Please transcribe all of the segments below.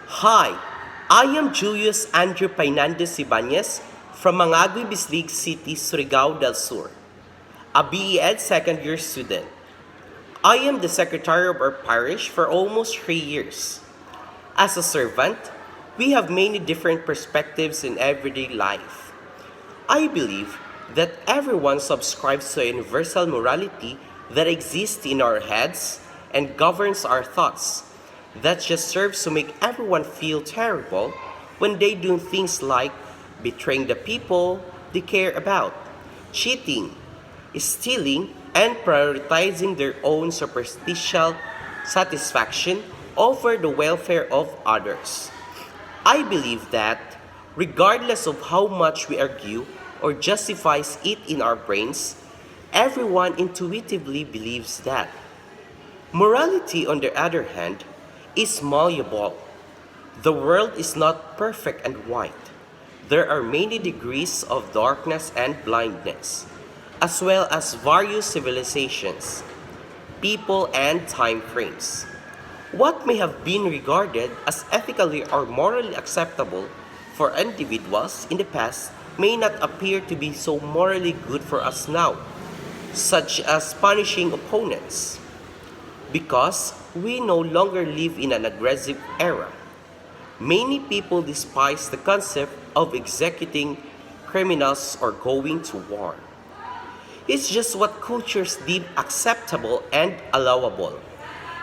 Hi, I am Julius Andrew Painandes Ibanez from Managui Bislig City, Surigao del Sur, a BEd second year student. I am the secretary of our parish for almost 3 years. As a servant, we have many different perspectives in everyday life. I believe that everyone subscribes to a universal morality that exists in our heads and governs our thoughts. That just serves to make everyone feel terrible when they do things like betraying the people they care about, cheating, stealing, and prioritizing their own superficial satisfaction over the welfare of others. I believe that, regardless of how much we argue or justifies it in our brains, everyone intuitively believes that. Morality, on the other hand, is malleable. The world is not perfect and white. There are many degrees of darkness and blindness, as well as various civilizations, people, and time frames. What may have been regarded as ethically or morally acceptable for individuals in the past may not appear to be so morally good for us now, such as punishing opponents, because we no longer live in an aggressive era. Many people despise the concept of executing criminals or going to war. It's just what cultures deem acceptable and allowable,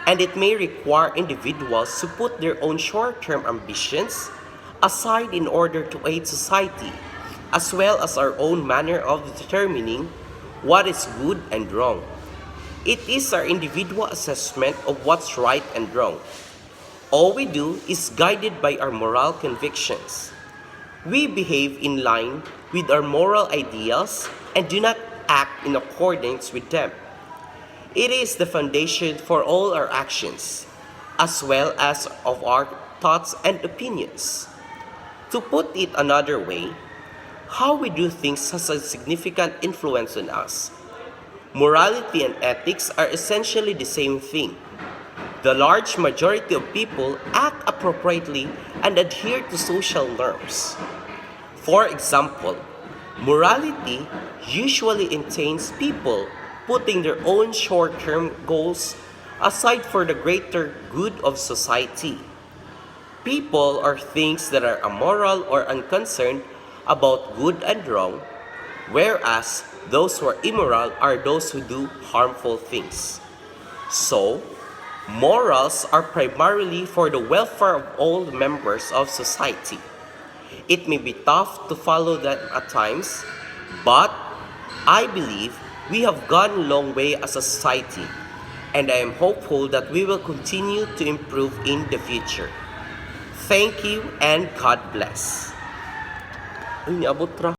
and it may require individuals to put their own short term ambitions aside in order to aid society, as well as our own manner of determining what is good and wrong. It is our individual assessment of what's right and wrong. All we do is guided by our moral convictions. We behave in line with our moral ideals and do not act in accordance with them. It is the foundation for all our actions, as well as of our thoughts and opinions. To put it another way, how we do things has a significant influence on us. Morality and ethics are essentially the same thing. The large majority of people act appropriately and adhere to social norms. For example, morality usually entails people putting their own short term goals aside for the greater good of society. People are things that are amoral or unconcerned about good and wrong, whereas those who are immoral are those who do harmful things. So, morals are primarily for the welfare of all members of society. It may be tough to follow them at times, but I believe we have gone a long way as a society, and I am hopeful that we will continue to improve in the future. Thank you and God bless. Ay, niabot ra.